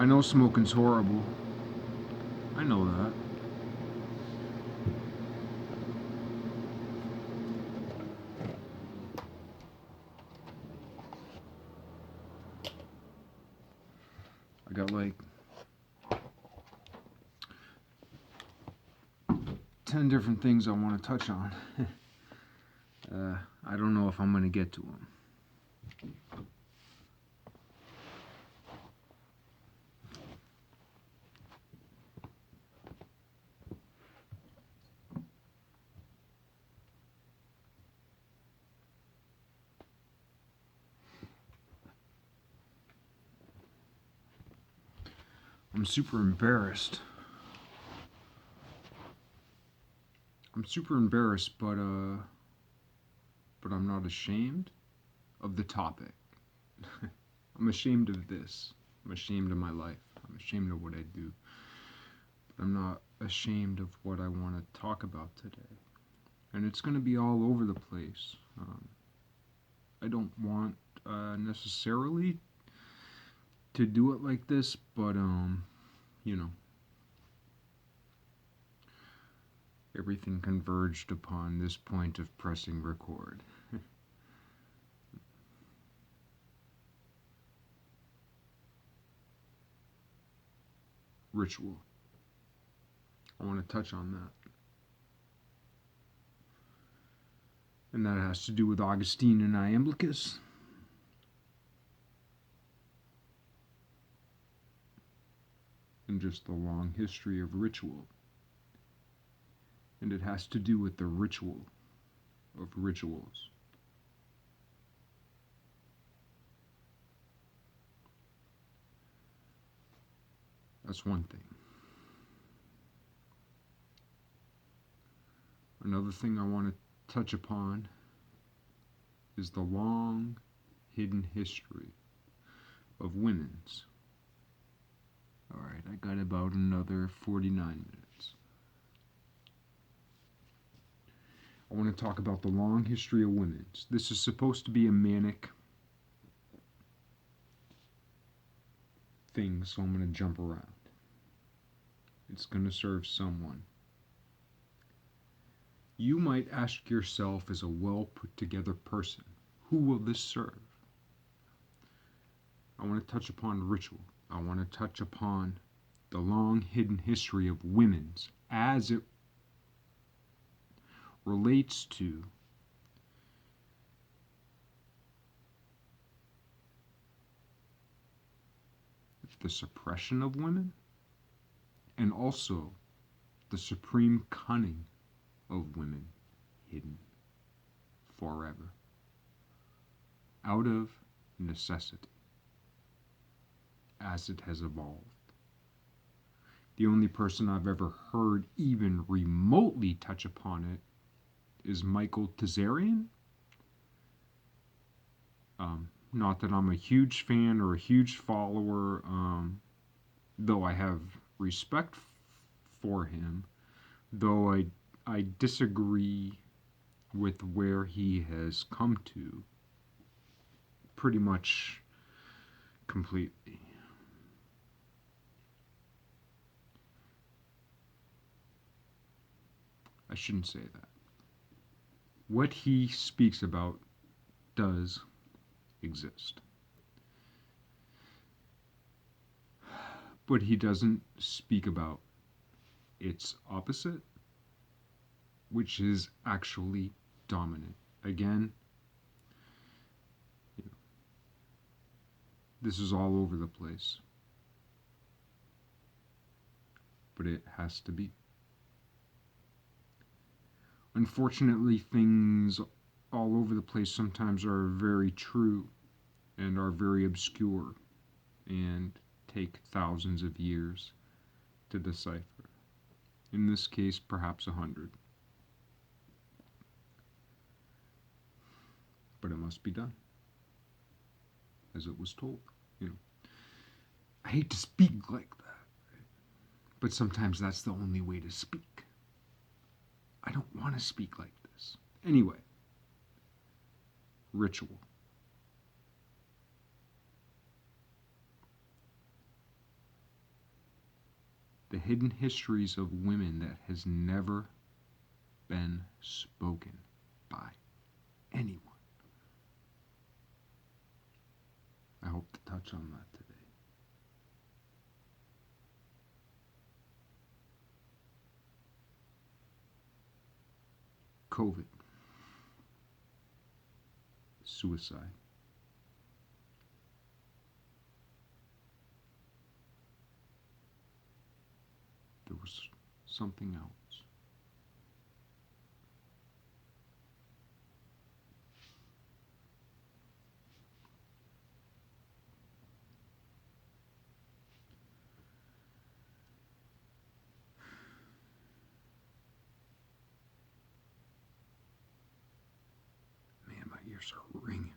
I know smoking's horrible. I know that. I got like 10 different things I want to touch on. I don't know if I'm going to get to them. I'm super embarrassed. But I'm not ashamed of the topic. I'm ashamed of this. I'm ashamed of my life. I'm ashamed of what I do. But I'm not ashamed of what I want to talk about today. And it's going to be all over the place. I don't want necessarily to do it like this, but you know, everything converged upon this point of pressing record. Ritual. I want to touch on that. And that has to do with Augustine and Iamblichus. And just the long history of ritual. And it has to do with the ritual of rituals. That's one thing. Another thing I want to touch upon is the long hidden history of women's. Alright, I got about another 49 minutes. I want to talk about the long history of women's. This is supposed to be a manic thing, so I'm going to jump around. It's going to serve someone. You might ask yourself, as a well put together person, who will this serve? I want to touch upon ritual. I want to touch upon the long hidden history of women's as it relates to the suppression of women and also the supreme cunning of women hidden forever out of necessity as it has evolved. The only person I've ever heard even remotely touch upon it is Michael Tazarian. Not that I'm a huge fan or a huge follower, though I have respect for him, though I disagree with where he has come to pretty much completely. I shouldn't say that. What he speaks about does exist. But he doesn't speak about its opposite, which is actually dominant. Again, this is all over the place. But it has to be. Unfortunately, things all over the place sometimes are very true and are very obscure and take thousands of years to decipher. In this case, perhaps 100. But it must be done, as it was told. I hate to speak like that, but sometimes that's the only way to speak. I don't want to speak like this. Anyway, ritual. hidden histories of women that has never been spoken by anyone. I hope to touch on that today. COVID, suicide. There was something else. Man, my ears are ringing.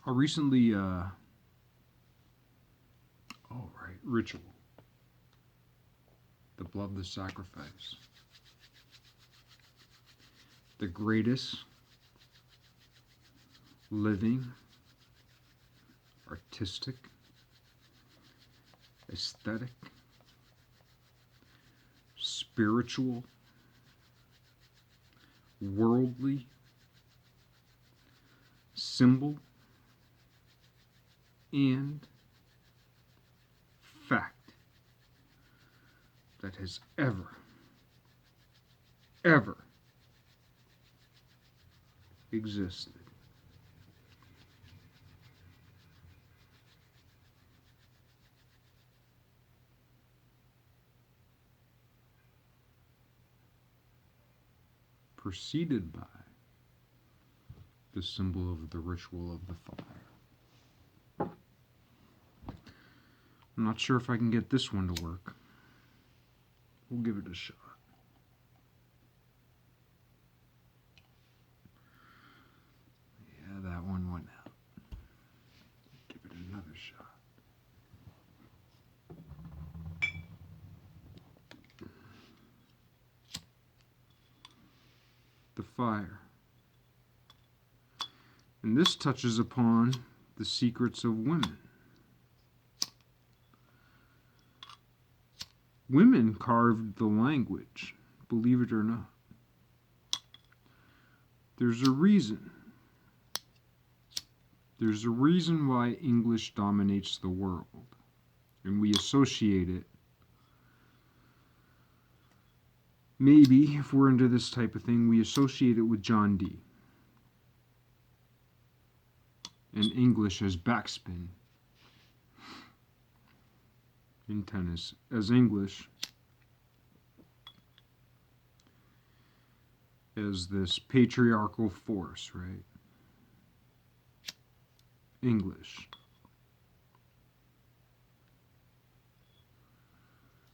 I recently, ritual. The blood, the sacrifice. The greatest living, artistic, aesthetic, spiritual, worldly symbol and fact that has ever existed. Preceded by the symbol of the ritual of the fire. I'm not sure if I can get this one to work. We'll give it a shot. Yeah, that one went out. Give it another shot. The fire. And this touches upon the secrets of women. Women carved the language, believe it or not. There's a reason. There's a reason why English dominates the world. And we associate it. Maybe, if we're into this type of thing, we associate it with John Dee. And English as backspin. In tennis, as English as this patriarchal force, right? English,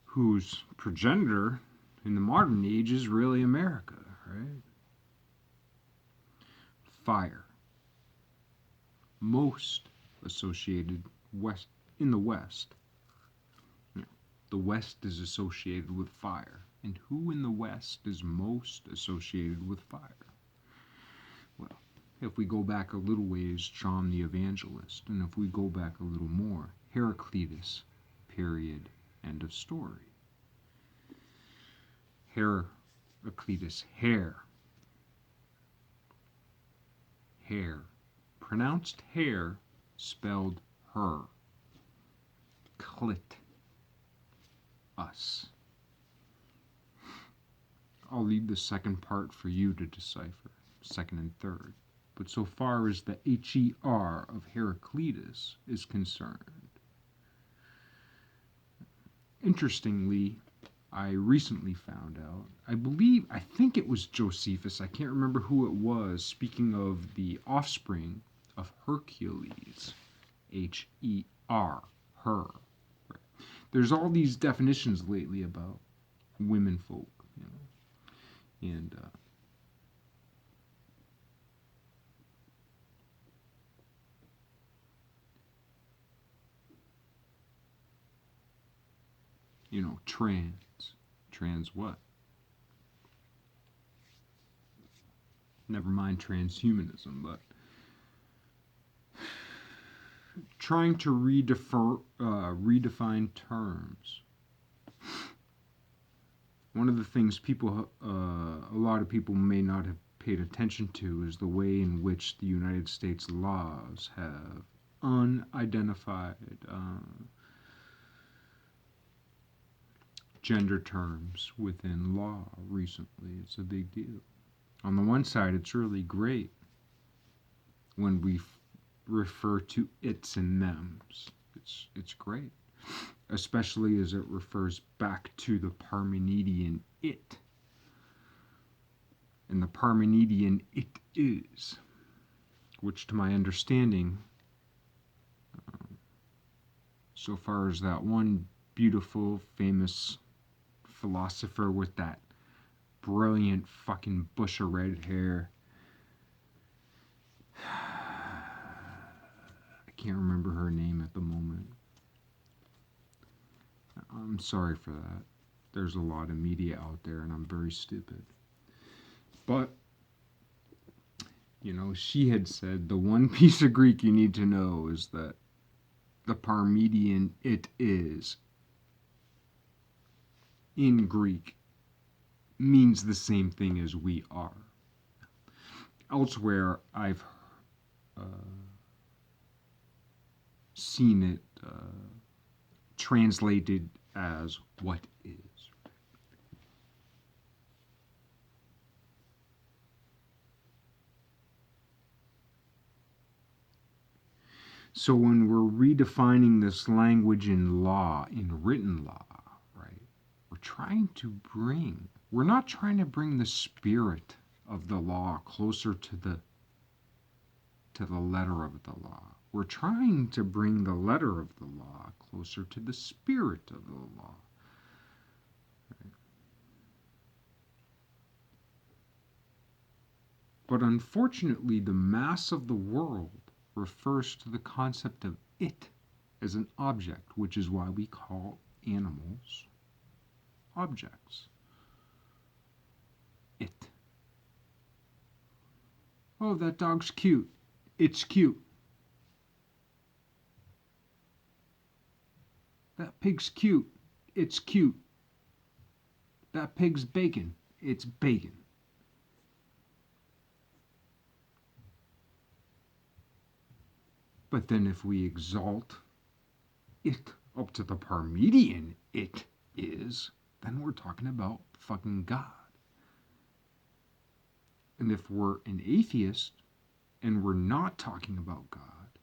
whose progenitor in the modern age is really America, right? Fire, most associated west in the West. The West is associated with fire. And who in the West is most associated with fire? Well, if we go back a little ways, John the Evangelist. And if we go back a little more, Heraclitus, period, end of story. Heraclitus, hair. Hair. Pronounced hair, spelled her. Clit. Us. I'll leave the second part for you to decipher, second and third. But so far as the HER of Heraclitus is concerned, interestingly, I recently found out, I think it was Josephus, I can't remember who it was, speaking of the offspring of Hercules, H-E-R, her. There's all these definitions lately about women folk, you know, and Trans what? Never mind transhumanism, but trying to redefine terms. One of the things a lot of people may not have paid attention to is the way in which the United States laws have unidentified gender terms within law recently. It's a big deal. On the one side, it's really great when we refer to its and thems. It's great, especially as it refers back to the Parmenidean it. And the Parmenidean it is, which to my understanding, so far as that one beautiful, famous philosopher with that brilliant fucking bush of red hair, I can't remember her name at the moment. I'm sorry for that. There's a lot of media out there and I'm very stupid. But, she had said the one piece of Greek you need to know is that the Parmenidean it is in Greek means the same thing as we are. Elsewhere, I've seen it translated as what is. So when we're redefining this language in law, in written law, right, we're not trying to bring the spirit of the law closer to the letter of the law. We're trying to bring the letter of the law closer to the spirit of the law. Right? But unfortunately, the mass of the world refers to the concept of it as an object, which is why we call animals objects. It. Oh, that dog's cute. It's cute. That pig's cute. It's cute. That pig's bacon. It's bacon. But then if we exalt it up to the Parmenidean it is, then we're talking about fucking God. And if we're an atheist and we're not talking about God,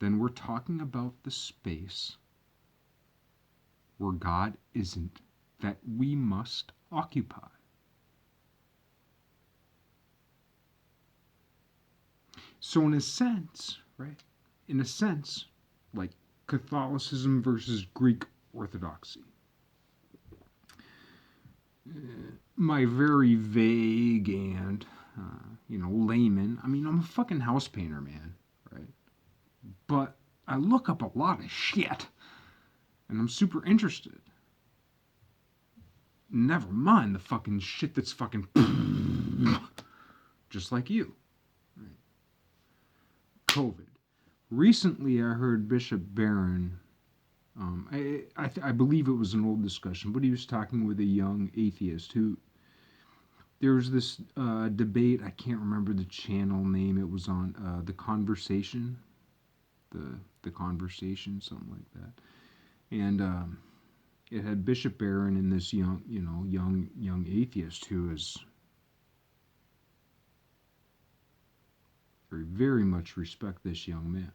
then we're talking about the space where God isn't, that we must occupy. So in a sense, right? In a sense, like Catholicism versus Greek Orthodoxy. My very vague and, layman, I'm a fucking house painter, man, right? But I look up a lot of shit, and I'm super interested. Never mind the fucking shit that's fucking just like you. Right? COVID. Recently, I heard Bishop Barron. I believe it was an old discussion, but he was talking with a young atheist who. There was this debate. I can't remember the channel name. It was on The Conversation, the Conversation, something like that. And it had Bishop Barron and this young atheist who is very much respect this young man.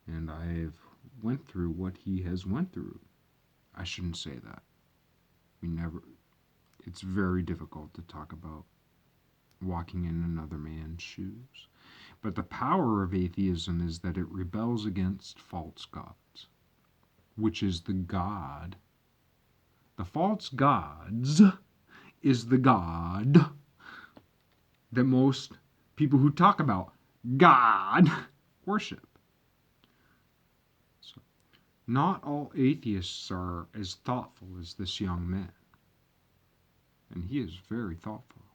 And I've went through what he has went through. I shouldn't say that. It's very difficult to talk about walking in another man's shoes. But the power of atheism is that it rebels against false gods, which is the God. The false gods is the God that most people who talk about God worship. So, Not all atheists are as thoughtful as this young man, and he is very thoughtful.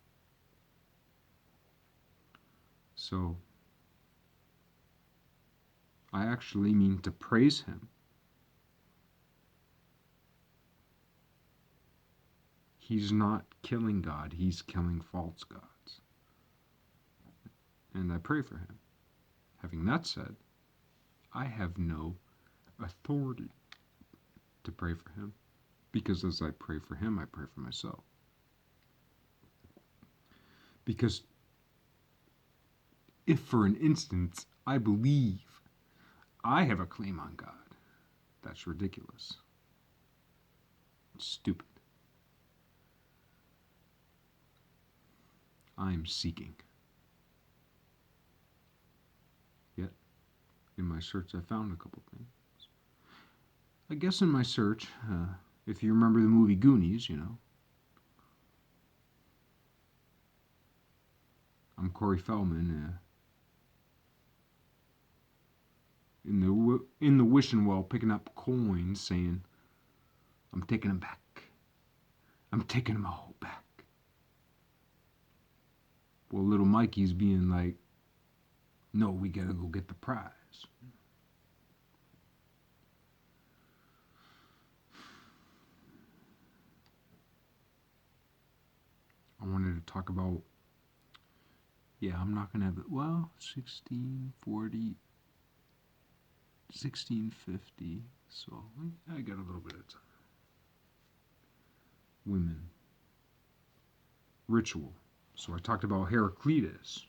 So, I actually mean to praise him. He's not killing God, he's killing false gods. And I pray for him. Having that said, I have no authority to pray for him, because as I pray for him, I pray for myself. Because if for an instance I believe I have a claim on God, that's ridiculous. It's stupid. I'm seeking. Yet, in my search, I found a couple things. I guess in my search, if you remember the movie Goonies, I'm Corey Feldman in the wishing well, picking up coins, saying, "I'm taking them back. I'm taking them all back." Well, little Mikey's being like, "No, we gotta go get the prize." I wanted to talk about, I'm not gonna have it. Well, 1640, 1650. So I got a little bit of time. Women. Ritual. So I talked about Heraclitus.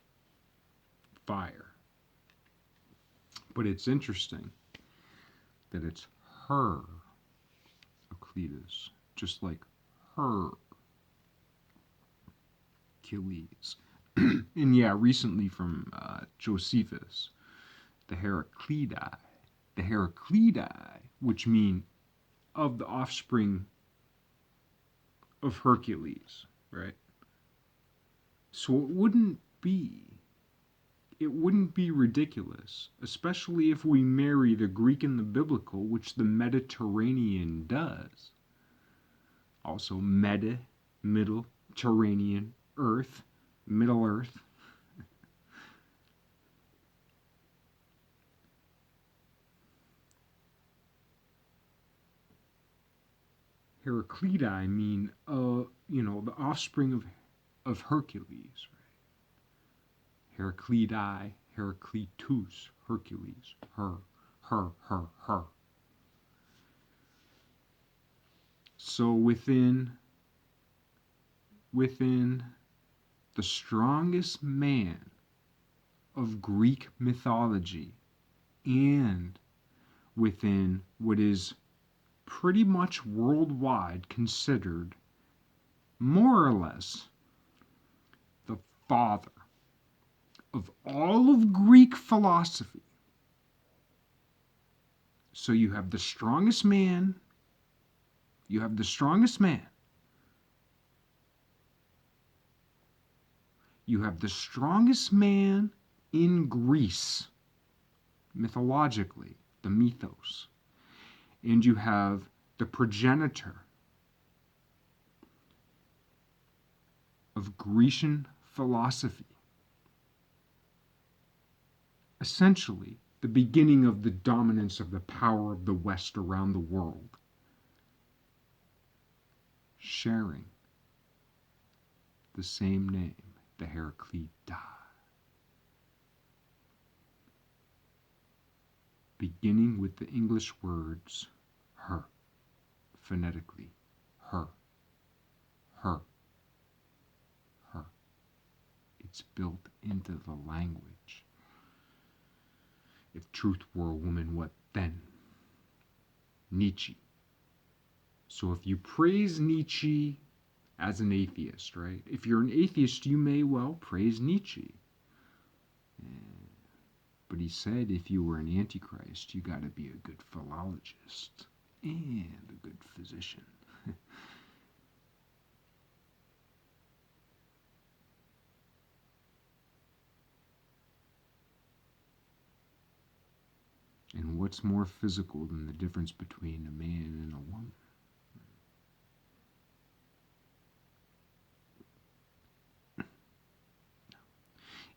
Fire. But it's interesting that it's her Heraclitus, just like her Achilles. And recently from Josephus, the Heraclidi, which mean of the offspring of Hercules, right? So it wouldn't be ridiculous, especially if we marry the Greek and the biblical, which the Mediterranean does. Also, Middle, Terranean, Earth, Middle Earth. Heraclidi mean, the offspring of Hercules, right? Heraclidi, Heraclitus, Hercules, her. So within the strongest man of Greek mythology, and within what is pretty much worldwide considered more or less the father of all of Greek philosophy. So you have the strongest man. You have the strongest man. You have the strongest man in Greece, mythologically, the mythos. And you have the progenitor of Grecian philosophy. Essentially, the beginning of the dominance of the power of the West around the world. Sharing the same name, the Heraclidi. Beginning with the English words her, phonetically, her. It's built into the language. If truth were a woman, what then? Nietzsche. So if you praise Nietzsche as an atheist, right? If you're an atheist, you may well praise Nietzsche. But he said if you were an antichrist, you got to be a good philologist and a good physician. And what's more physical than the difference between a man and a woman?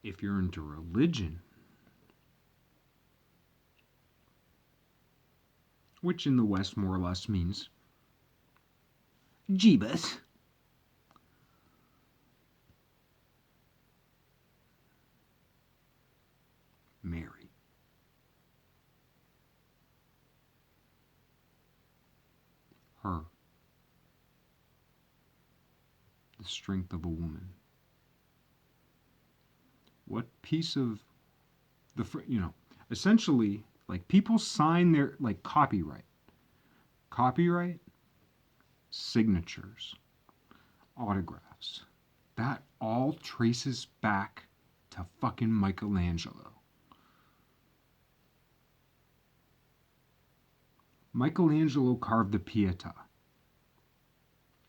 If you're into religion, which in the West more or less means Jeebus, Mary. Her. The strength of a woman. What piece of the, essentially, like people sign their, like copyright, signatures, autographs. That all traces back to fucking Michelangelo. Michelangelo carved the Pietà.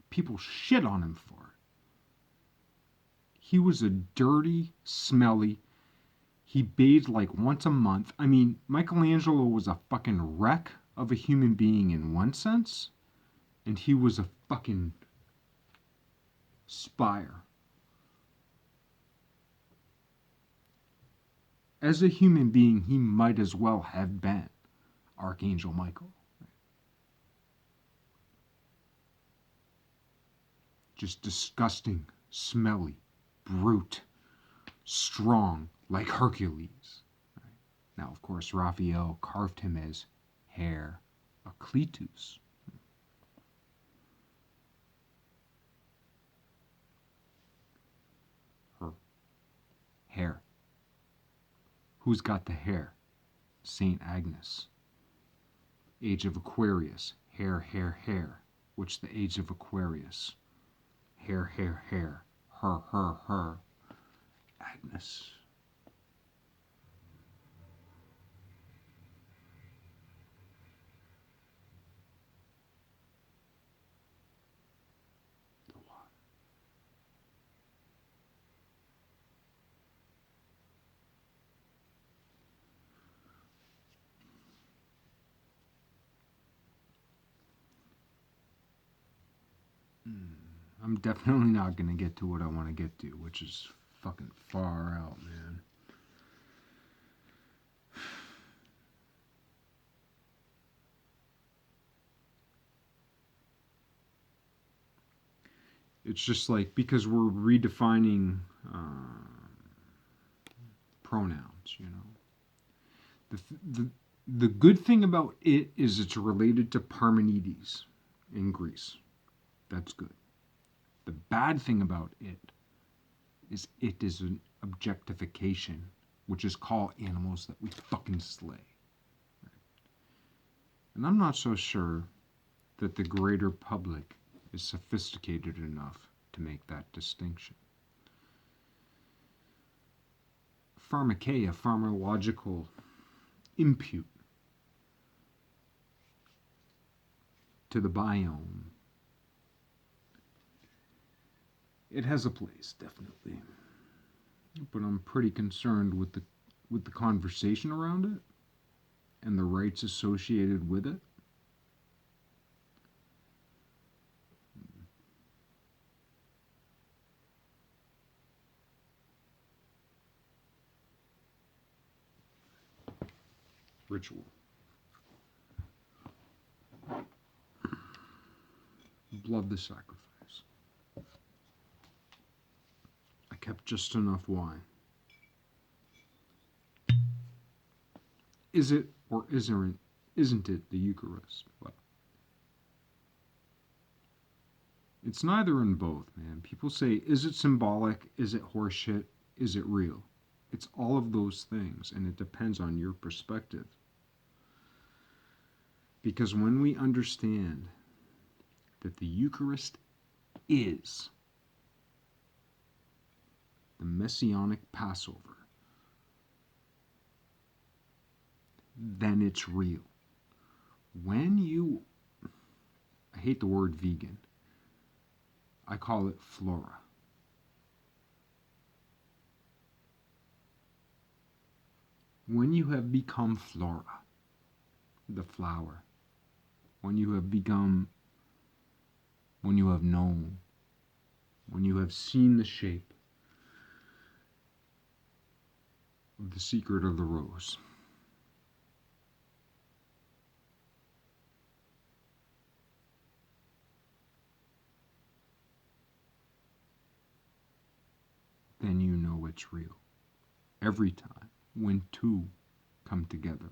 People shit on him for it. He was a dirty, smelly, he bathed like once a month. I mean, Michelangelo was a fucking wreck of a human being in one sense, and he was a fucking spire. As a human being, he might as well have been Archangel Michael. Just disgusting, smelly, brute, strong, like Hercules. Now, of course, Raphael carved him as Heraclitus. Her hair. Who's got the hair? Saint Agnes. Age of Aquarius. Hair. Which the age of Aquarius. Hair. Her. Agnes. I'm definitely not going to get to what I want to get to, which is fucking far out, man. It's just like, because we're redefining pronouns, you know. The good thing about it is it's related to Parmenides in Greece. That's good. The bad thing about it is an objectification, which is called animals that we fucking slay. And I'm not so sure that the greater public is sophisticated enough to make that distinction. Pharmakeia, pharmacological impute to the biome. It has a place, definitely. But I'm pretty concerned with the conversation around it and the rights associated with it. Ritual. Blood the sacrifice. I kept just enough wine. Is it or isn't it the Eucharist? Well, it's neither and both, man. People say, is it symbolic? Is it horseshit? Is it real? It's all of those things, and it depends on your perspective. Because when we understand that the Eucharist is the Messianic Passover, then it's real. When you, I hate the word vegan, I call it flora. When you have become flora, the flower, when you have become, when you have known, when you have seen the shape of the secret of the rose. Then you know it's real. Every time when two come together.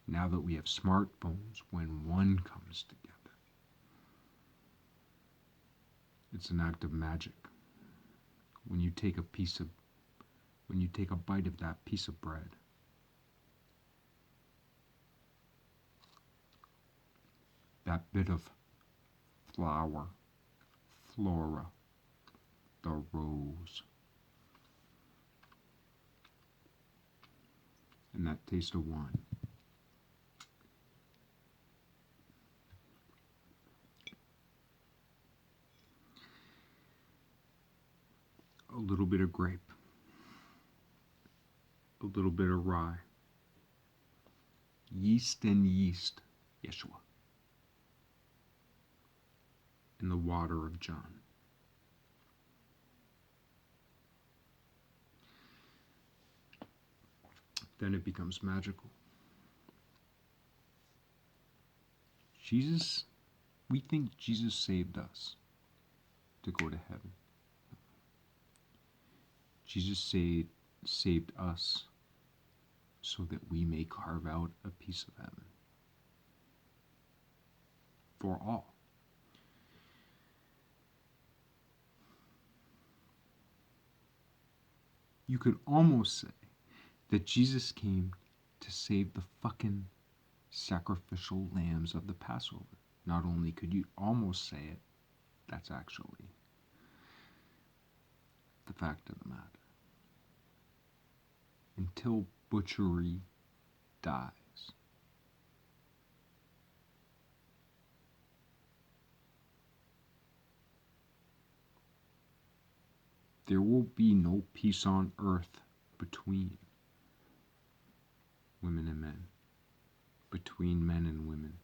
Now that we have smartphones, when one comes together, it's an act of magic. When you take a bite of that piece of bread, that bit of flower, flora, the rose, and that taste of wine. A little bit of grape, a little bit of rye, yeast and yeast, Yeshua, and the water of John. Then it becomes magical. Jesus, we think Jesus saved us to go to heaven. Jesus saved us so that we may carve out a piece of heaven for all. You could almost say that Jesus came to save the fucking sacrificial lambs of the Passover. Not only could you almost say it, that's actually the fact of the matter. Until butchery dies, there will be no peace on earth between women and men, between men and women,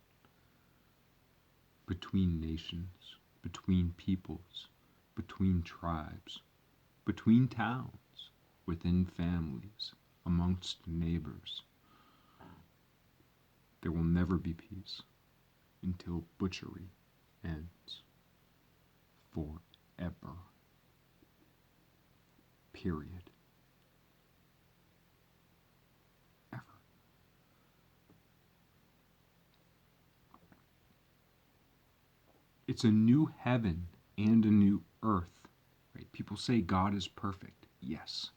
between nations, between peoples, between tribes, between towns, within families, amongst neighbors. There will never be peace until butchery ends forever. Period. Ever. It's a new heaven and a new earth. Right? People say God is perfect. Yes.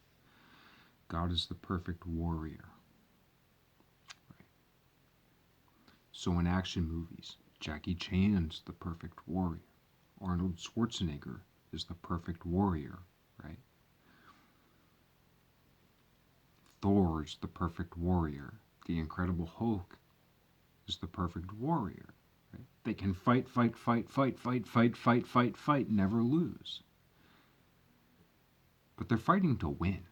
God is the perfect warrior. Right? So in action movies, Jackie Chan's the perfect warrior. Arnold Schwarzenegger is the perfect warrior, right? Thor's the perfect warrior. The Incredible Hulk is the perfect warrior. Right? They can fight, never lose. But they're fighting to win.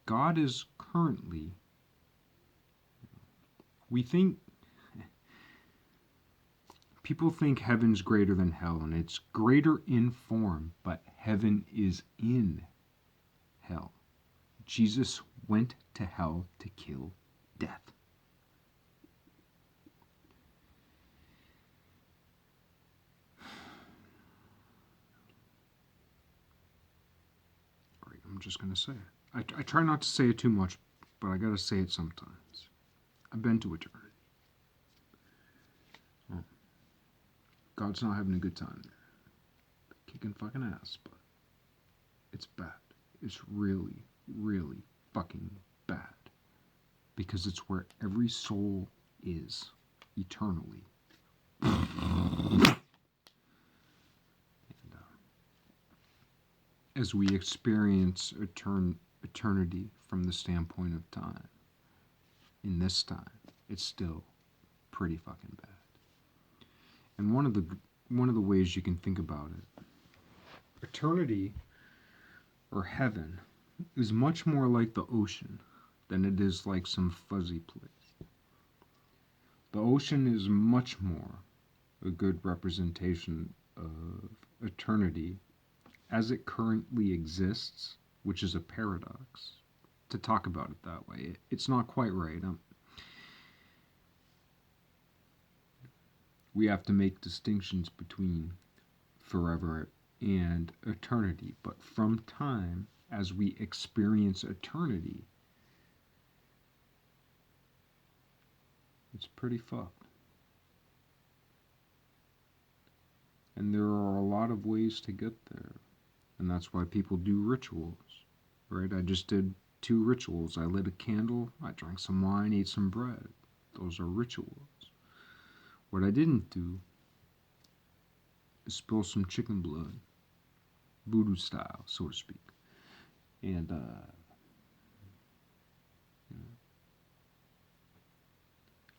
God is currently, we think, people think heaven's greater than hell, and it's greater in form, but heaven is in hell. Jesus went to hell to kill death. All right, I'm just going to say it. I try not to say it too much, but I got to say it sometimes. I've been to eternity. Oh. God's not having a good time there. Kicking fucking ass, but it's bad. It's really, really fucking bad. Because it's where every soul is eternally. And, as we experience eternity from the standpoint of time, in this time, it's still pretty fucking bad. And one of the ways you can think about it, eternity or heaven, is much more like the ocean than it is like some fuzzy place. The ocean is much more a good representation of eternity as it currently exists, which is a paradox to talk about it that way. It's not quite right. We have to make distinctions between forever and eternity, but from time as we experience eternity, it's pretty fucked. And there are a lot of ways to get there. And that's why people do rituals, right? I just did 2 rituals. I lit a candle, I drank some wine, ate some bread. Those are rituals. What I didn't do is spill some chicken blood, voodoo style, so to speak. And,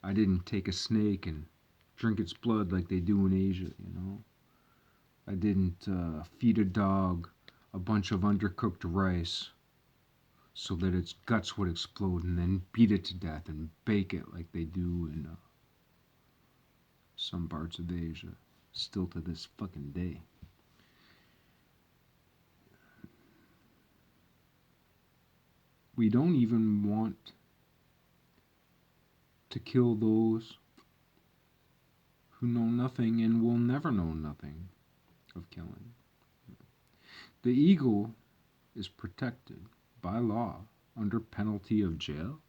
I didn't take a snake and drink its blood like they do in Asia, you know? I didn't feed a dog a bunch of undercooked rice so that its guts would explode and then beat it to death and bake it like they do in some parts of Asia, still to this fucking day. We don't even want to kill those who know nothing and will never know nothing of killing. The eagle is protected by law under penalty of jail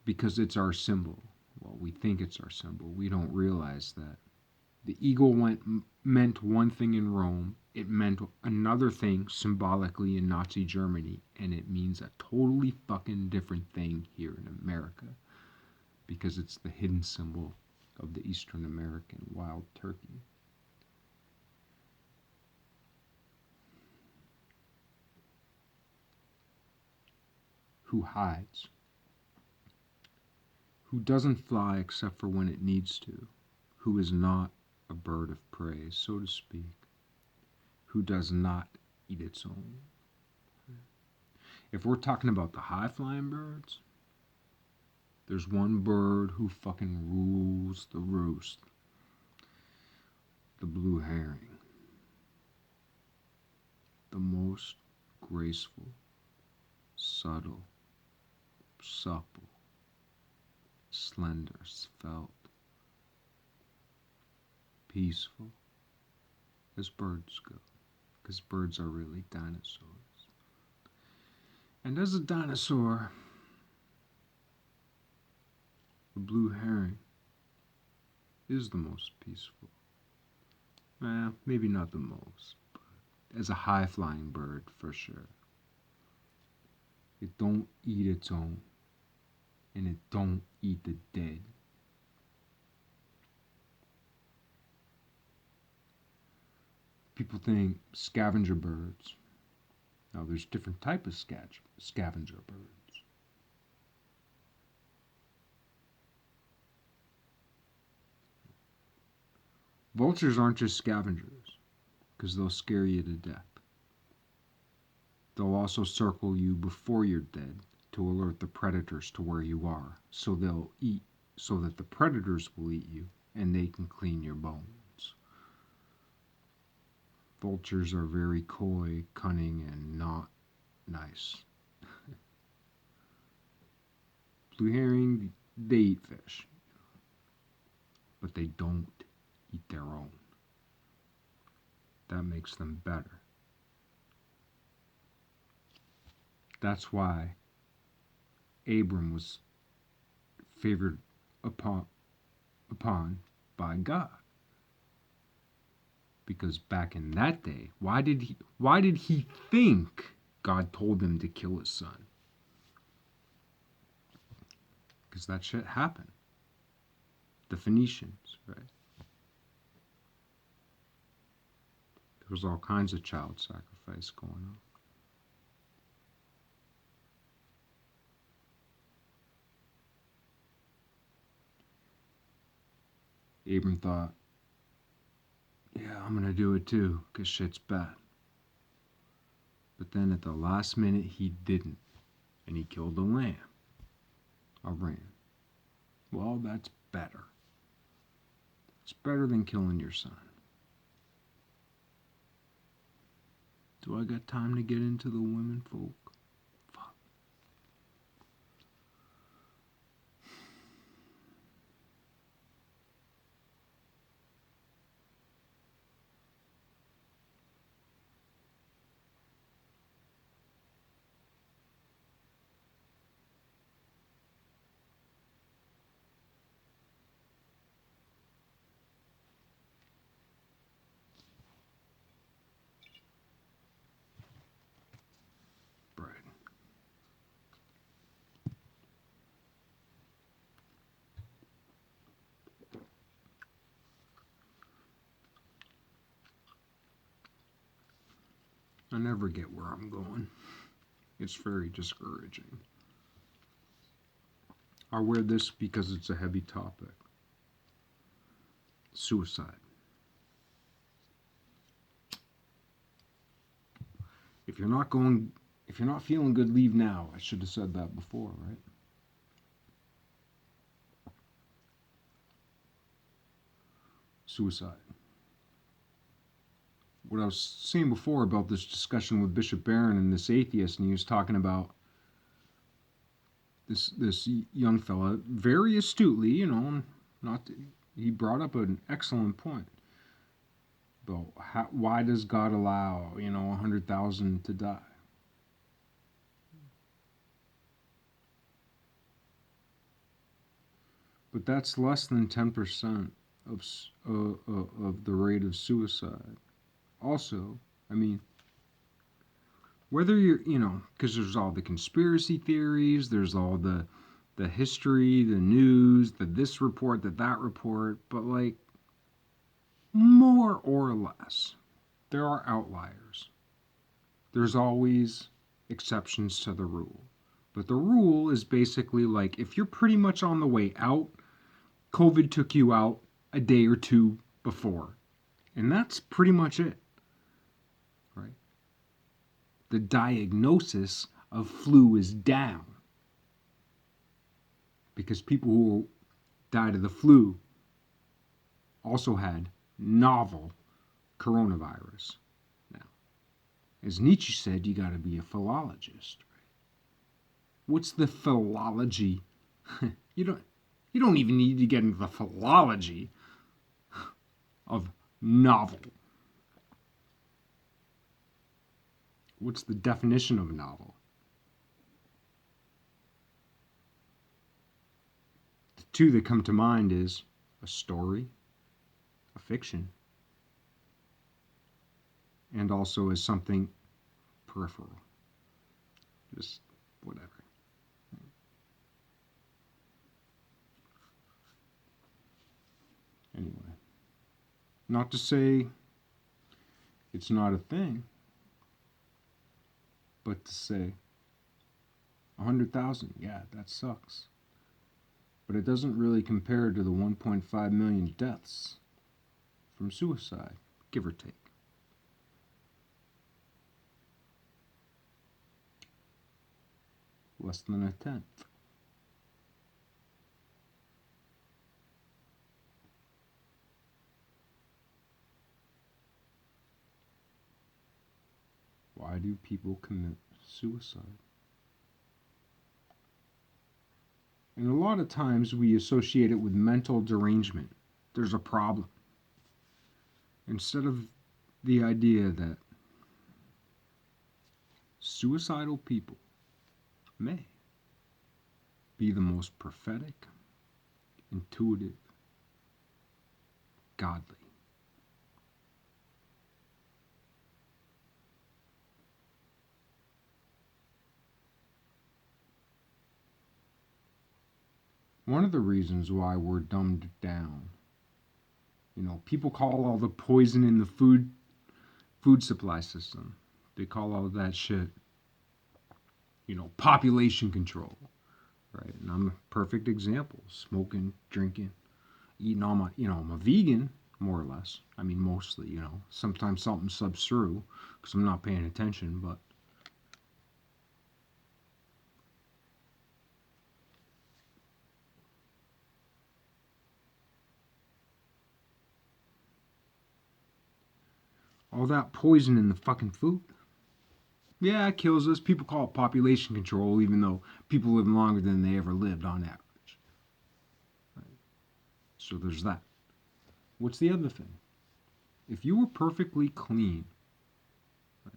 because it's our symbol. Well, we think it's our symbol. We don't realize that. The eagle meant one thing in Rome, it meant another thing symbolically in Nazi Germany, and it means a totally fucking different thing here in America because it's the hidden symbol of the Eastern American wild turkey. Who hides, who doesn't fly except for when it needs to, who is not a bird of prey, so to speak, who does not eat its own. If we're talking about the high flying birds, there's one bird who fucking rules the roost. The blue heron. The most graceful, subtle, supple, slender, svelte, peaceful as birds go, because birds are really dinosaurs. And as a dinosaur, the blue heron is the most peaceful. Maybe not the most, but as a high-flying bird, for sure. It don't eat its own, and it don't eat the dead. People think scavenger birds. Now, there's different type of scavenger birds. Vultures aren't just scavengers, because they'll scare you to death. They'll also circle you before you're dead to alert the predators to where you are, so they'll eat, so that the predators will eat you, and they can clean your bones. Vultures are very coy, cunning, and not nice. Blue herring, they eat fish, but they don't eat their own. That makes them better. That's why Abram was favored upon by God. Because back in that day, why did he think God told him to kill his son? Because that shit happened. The Phoenicians, right? There was all kinds of child sacrifice going on. Abram thought, yeah, I'm gonna do it too, because shit's bad. But then at the last minute, he didn't. And he killed a lamb, a ram. Well, that's better. It's better than killing your son. Do I got time to get into the women folk? Fuck. Bread. I never get where I'm going. It's very discouraging. I wear this because it's a heavy topic. Suicide. If you're not feeling good, leave now. I should have said that before, right? Suicide. What I was saying before about this discussion with Bishop Barron and this atheist, and he was talking about this young fella very astutely, he brought up an excellent point about why does God allow 100,000 to die? But that's less than 10% of the rate of suicide. Also, I mean, whether because there's all the conspiracy theories, there's all the history, the news, this report, that report, but like, more or less, there are outliers. There's always exceptions to the rule. But the rule is basically like, if you're pretty much on the way out, COVID took you out a day or two before. And that's pretty much it. Right? The diagnosis of flu is down. Because people who died of the flu also had novel coronavirus. Now, as Nietzsche said, you got to be a philologist. Right? What's the philology? You don't even need to get into the philology of novel. What's the definition of a novel? The two that come to mind is a story, a fiction, and also as something peripheral. Just whatever. Anyway, not to say it's not a thing, but to say 100,000, yeah, that sucks. But it doesn't really compare to the 1.5 million deaths from suicide, give or take. Less than a tenth. Why do people commit suicide? And a lot of times we associate it with mental derangement. There's a problem. Instead of the idea that suicidal people may be the most prophetic, intuitive, godly. One of the reasons why we're dumbed down, people call all the poison in the food supply system, they call all that shit, population control, right? And I'm a perfect example. Smoking, drinking, eating all my, I'm a vegan, more or less. I mean, mostly, sometimes something subs through because I'm not paying attention, but All that poison in the fucking food. Yeah, it kills us. People call it population control, even though people live longer than they ever lived on average. Right? So there's that. What's the other thing? If you were perfectly clean, right?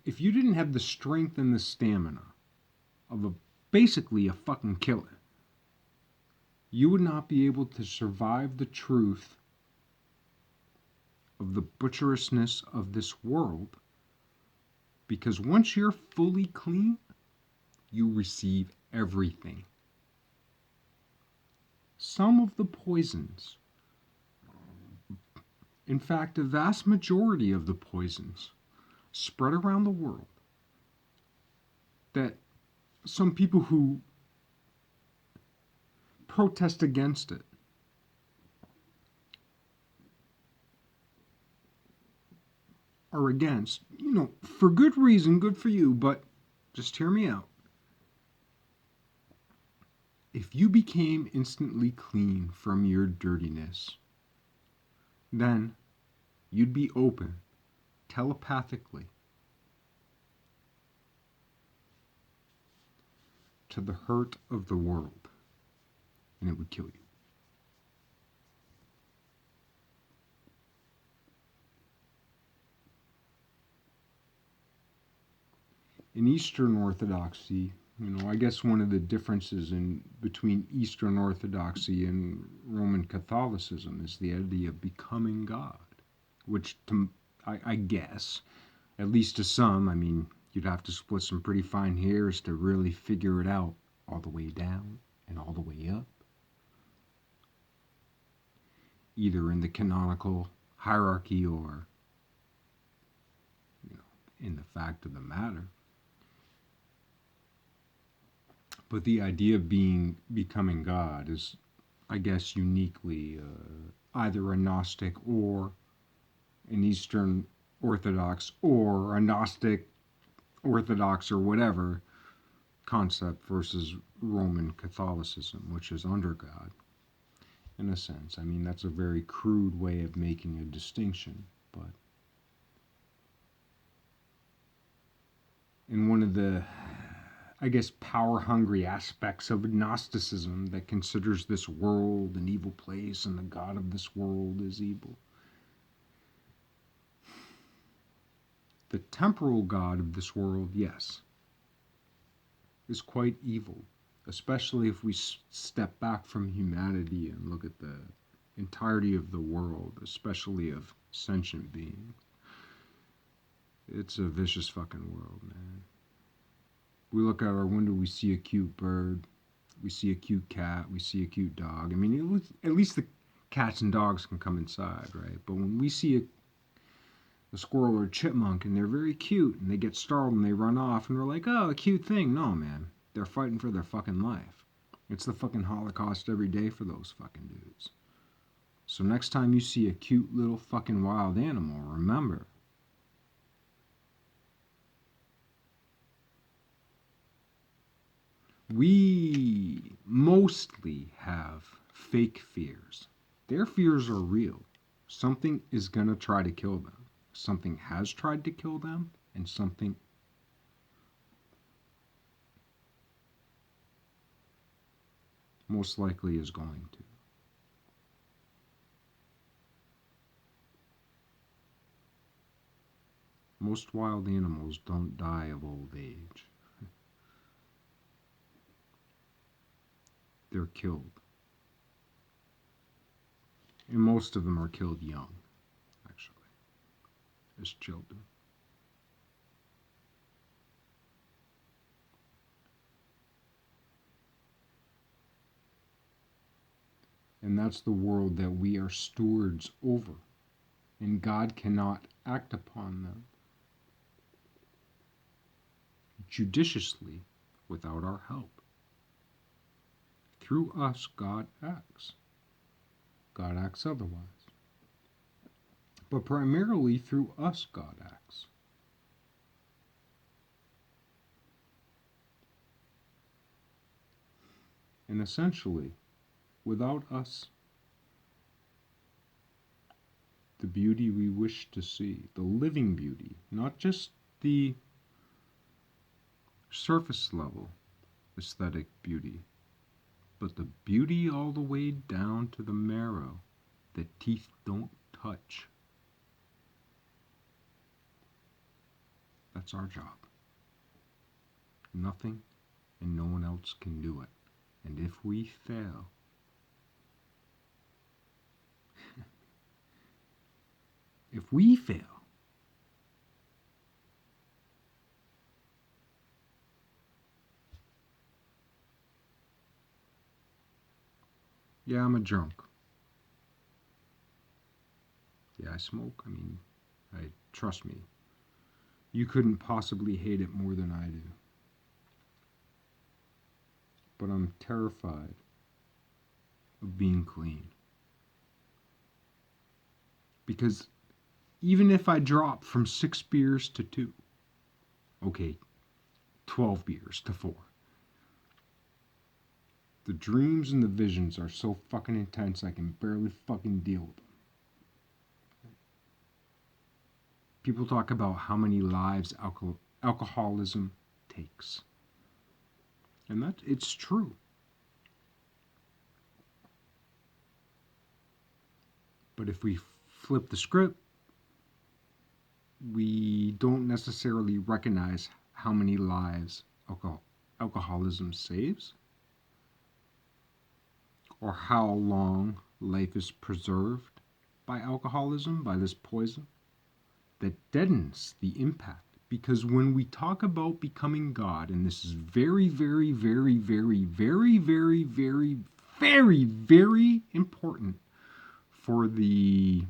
If you didn't have the strength and the stamina of basically a fucking killer, you would not be able to survive the truth of the butcherousness of this world, because once you're fully clean, you receive everything. Some of the poisons, in fact, a vast majority of the poisons spread around the world that some people who protest against it are against, for good reason, good for you, but just hear me out. If you became instantly clean from your dirtiness, then you'd be open telepathically to the hurt of the world, and it would kill you. In Eastern Orthodoxy, I guess one of the differences between Eastern Orthodoxy and Roman Catholicism is the idea of becoming God, which I guess, at least to some, you'd have to split some pretty fine hairs to really figure it out all the way down and all the way up. Either in the canonical hierarchy or, in the fact of the matter. But the idea of becoming God is, I guess, uniquely either a Gnostic or an Eastern Orthodox or a Gnostic Orthodox or whatever concept versus Roman Catholicism, which is under God, in a sense. That's a very crude way of making a distinction, but in one of the, I guess, power-hungry aspects of Gnosticism that considers this world an evil place and the God of this world is evil. The temporal God of this world, yes, is quite evil, especially if we step back from humanity and look at the entirety of the world, especially of sentient beings. It's a vicious fucking world, man. We look out our window, we see a cute bird, we see a cute cat, we see a cute dog. At least the cats and dogs can come inside, right? But when we see a squirrel or a chipmunk and they're very cute and they get startled and they run off and we're like, oh, a cute thing. No, man. They're fighting for their fucking life. It's the fucking Holocaust every day for those fucking dudes. So next time you see a cute little fucking wild animal, remember, we mostly have fake fears. Their fears are real. Something is going to try to kill them. Something has tried to kill them, and something most likely is going to. Most wild animals don't die of old age. They're killed. And most of them are killed young, actually, as children. And that's the world that we are stewards over. And God cannot act upon them judiciously without our help. Through us, God acts. God acts otherwise. But primarily through us, God acts. And essentially, without us, the beauty we wish to see, the living beauty, not just the surface level aesthetic beauty, but the beauty all the way down to the marrow that teeth don't touch. That's our job. Nothing and no one else can do it. And if we fail, if we fail, yeah, I'm a drunk. Yeah, I smoke. Trust me, you couldn't possibly hate it more than I do. But I'm terrified of being clean. Because even if I drop from 6 beers to 2, okay, 12 beers to 4, the dreams and the visions are so fucking intense I can barely fucking deal with them. People talk about how many lives alcoholism takes. And it's true. But if we flip the script, we don't necessarily recognize how many lives alcoholism saves, or how long life is preserved by alcoholism, by this poison, that deadens the impact. Because when we talk about becoming God, and this is very, very, very, very, very, very, very, very, very important for the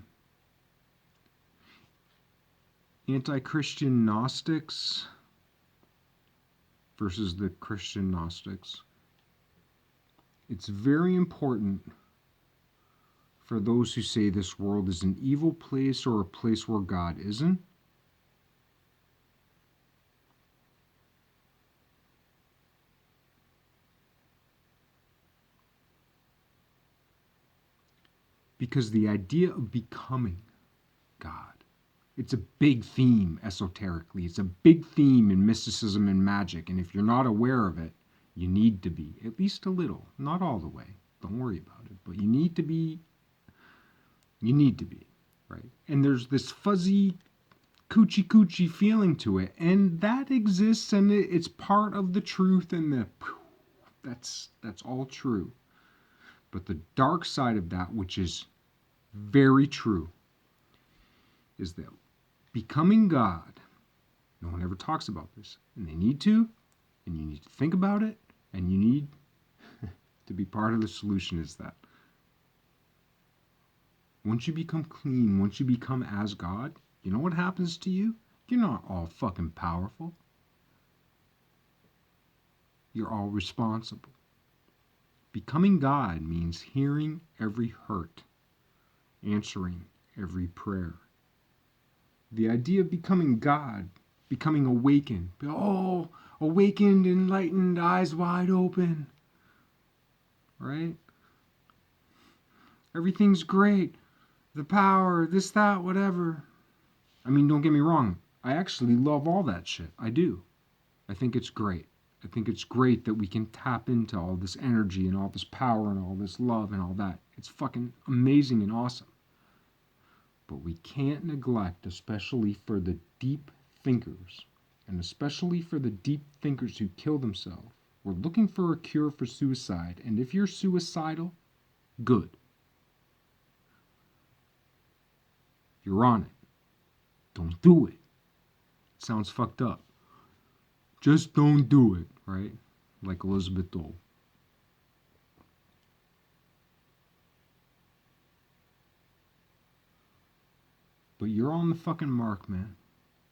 anti-Christian Gnostics versus the Christian Gnostics, it's very important for those who say this world is an evil place or a place where God isn't. Because the idea of becoming God, it's a big theme esoterically. It's a big theme in mysticism and magic. And if you're not aware of it, you need to be, at least a little, not all the way. Don't worry about it. But you need to be, right? And there's this fuzzy, coochie feeling to it. And that exists, and it's part of the truth, and that's all true. But the dark side of that, which is very true, is that becoming God, no one ever talks about this, and they need to, and you need to think about it, and you need to be part of the solution, is that once you become clean, once you become as God, you know what happens to you? You're not all fucking powerful. You're all responsible. Becoming God means hearing every hurt, answering every prayer. The idea of becoming God, becoming awakened, awakened, enlightened, eyes wide open, right? Everything's great. The power, this, that, whatever. Don't get me wrong. I actually love all that shit. I do. I think it's great. I think it's great that we can tap into all this energy and all this power and all this love and all that. It's fucking amazing and awesome. But we can't neglect, especially for the deep thinkers, and especially for the deep thinkers who kill themselves. We're looking for a cure for suicide, and if you're suicidal, good. You're on it. Don't do it. It sounds fucked up. Just don't do it, right? Like Elizabeth Dole. But you're on the fucking mark, man.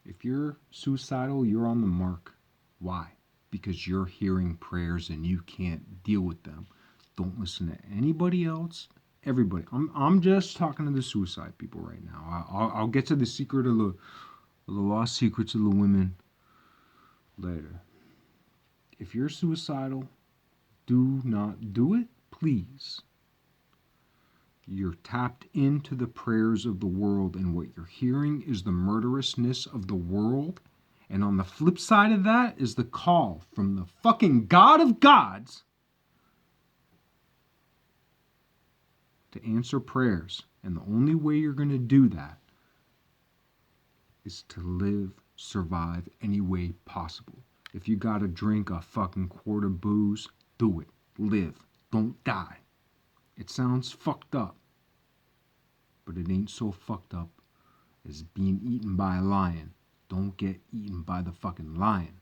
If you're suicidal, you're on the mark. Why? Because you're hearing prayers and you can't deal with them. Don't listen to anybody else. Everybody. I'm just talking to the suicide people right now. I'll get to the secret of the lost secrets of the women later. If you're suicidal, do not do it, please. You're tapped into the prayers of the world, and what you're hearing is the murderousness of the world. And on the flip side of that is the call from the fucking God of gods to answer prayers. And the only way you're going to do that is to live, survive any way possible. If you got to drink a fucking quart of booze, do it. Live. Don't die. It sounds fucked up, but it ain't so fucked up as being eaten by a lion. Don't get eaten by the fucking lion.